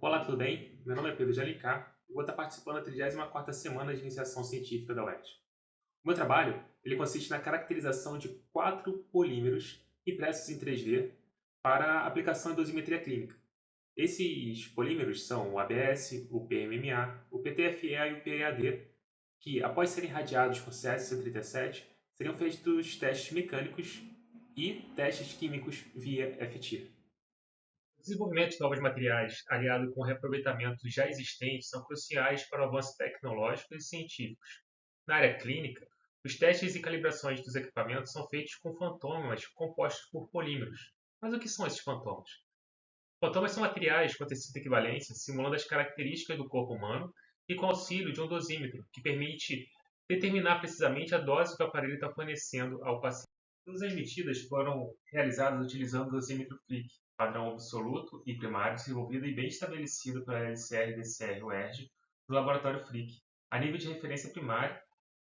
Olá, tudo bem? Meu nome é Pedro de Alencar e vou estar participando da 34ª Semana de Iniciação Científica da UERJ. O meu trabalho ele consiste na caracterização de 4 polímeros impressos em 3D para aplicação em dosimetria clínica. Esses polímeros são o ABS, o PMMA, o PTFE e o PEAD, que após serem irradiados com CS-137, seriam feitos testes mecânicos e testes químicos via FT. O desenvolvimento de novos materiais, aliado com o reaproveitamento já existentes, são cruciais para o avanço tecnológico e científicos. Na área clínica, os testes e calibrações dos equipamentos são feitos com fantômas compostos por polímeros. Mas o que são esses fantômas? Fantômas são materiais com tecido equivalência simulando as características do corpo humano e com auxílio de um dosímetro, que permite determinar precisamente a dose que o aparelho está fornecendo ao paciente. Todas as medidas foram realizadas utilizando o dosímetro Flick, padrão absoluto e primário desenvolvido e bem estabelecido pela LCR-DCR-UERJ no laboratório Flick, a nível de referência primária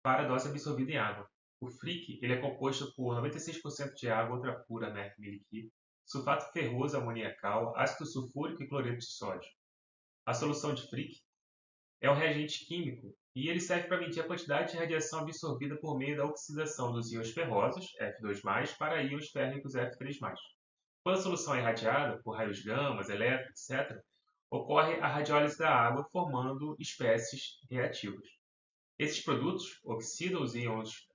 para a dose absorvida em água. O Flick ele é composto por 96% de água ultrapura MERV, sulfato ferroso amoniacal, ácido sulfúrico e cloreto de sódio. A solução de Flick é um reagente químico e ele serve para medir a quantidade de radiação absorvida por meio da oxidação dos íons ferrosos, F2+, para íons férricos, F3+. Quando a solução é irradiada por raios gamas, elétrons, etc., ocorre a radiólise da água, formando espécies reativas. Esses produtos oxidam os íons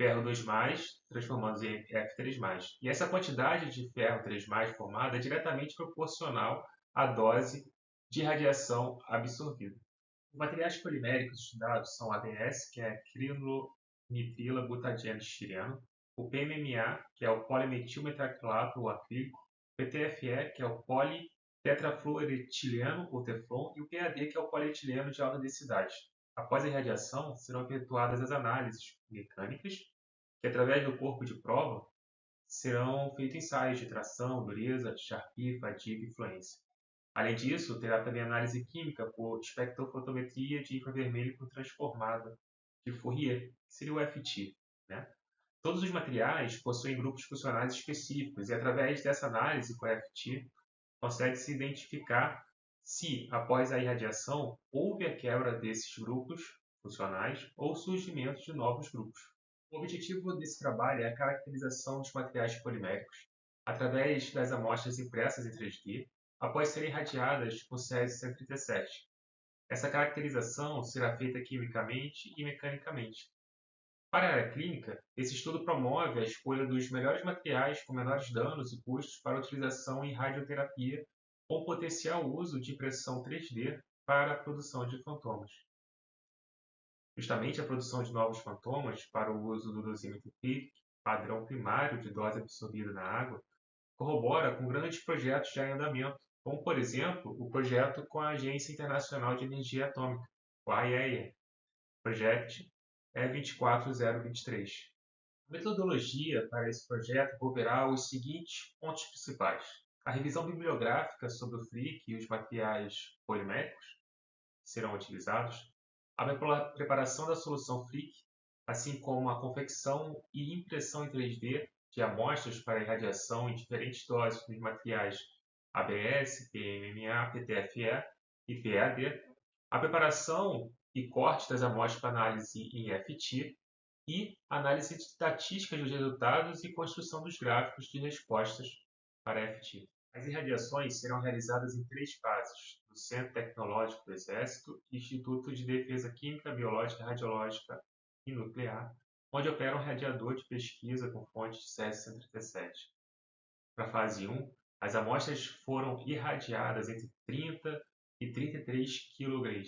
ferro 2+, transformando-os em F3+. E essa quantidade de ferro 3+, formada é diretamente proporcional à dose de radiação absorvida. Os materiais poliméricos estudados são o ABS, que é acrilonitrila-butadieno-estireno, o PMMA, que é o polimetilmetacrilato ou acrílico, o PTFE, que é o politetrafluoretileno ou teflon, e o PAD, que é o polietileno de alta densidade. Após a irradiação, serão efetuadas as análises mecânicas, que através do corpo de prova serão feitos ensaios de tração, dureza, Charpy, fadiga e fluência. Além disso, terá também análise química por espectrofotometria de infravermelho por transformada de Fourier, que seria o FT. Né? Todos os materiais possuem grupos funcionais específicos e, através dessa análise com FT, consegue-se identificar se, após a irradiação, houve a quebra desses grupos funcionais ou surgimento de novos grupos. O objetivo desse trabalho é a caracterização dos materiais poliméricos através das amostras impressas em 3D após serem irradiadas com Césio-137. Essa caracterização será feita quimicamente e mecanicamente. Para a área clínica, esse estudo promove a escolha dos melhores materiais com menores danos e custos para utilização em radioterapia com potencial uso de impressão 3D para a produção de fantomas. Justamente a produção de novos fantomas para o uso do dosímetro Flick, padrão primário de dose absorvida na água, corrobora com grandes projetos já em andamento, como, por exemplo, o projeto com a Agência Internacional de Energia Atômica, o IAEA, Project E24023. A metodologia para esse projeto envolverá os seguintes pontos principais: a revisão bibliográfica sobre o Flick e os materiais poliméricos que serão utilizados, a preparação da solução Flick, assim como a confecção e impressão em 3D de amostras para irradiação em diferentes doses dos materiais ABS, PMMA, PTFE e PAD, a preparação e corte das amostras para análise em FT e análise estatística dos resultados e construção dos gráficos de respostas para FT. As irradiações serão realizadas em 3 fases: no Centro Tecnológico do Exército, Instituto de Defesa Química, Biológica, Radiológica e Nuclear, onde opera um radiador de pesquisa com fonte de Césio-137. Para a fase 1, as amostras foram irradiadas entre 30 e 33 kg.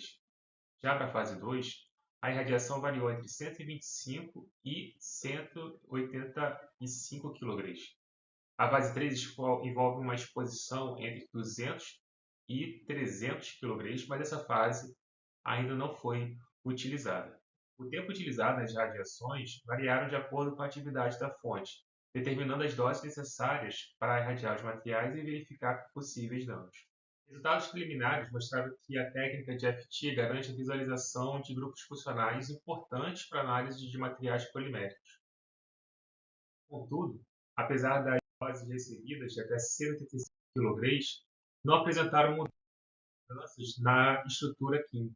Já para a fase 2, a irradiação variou entre 125 e 185 kg. A fase 3 envolve uma exposição entre 200 e 300 kg, mas essa fase ainda não foi utilizada. O tempo utilizado nas radiações variaram de acordo com a atividade da fonte, determinando as doses necessárias para irradiar os materiais e verificar possíveis danos. Resultados preliminares mostraram que a técnica de FT garante a visualização de grupos funcionais importantes para a análise de materiais poliméricos. Contudo, apesar das doses recebidas de até 185 kg, não apresentaram mudança mudanças na estrutura química.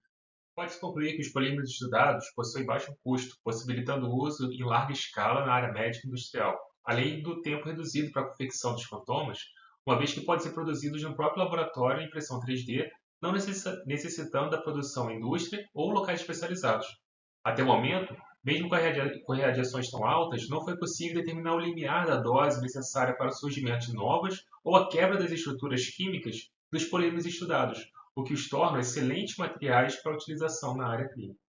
Pode-se concluir que os polímeros estudados possuem baixo custo, possibilitando o uso em larga escala na área médica e industrial, além do tempo reduzido para a confecção dos fantomas, uma vez que podem ser produzidos no próprio laboratório em impressão 3D, não necessitando da produção em indústria ou locais especializados. Até o momento, mesmo com radiações tão altas, não foi possível determinar o limiar da dose necessária para o surgimento de novas ou a quebra das estruturas químicas dos polímeros estudados, o que os torna excelentes materiais para utilização na área clínica.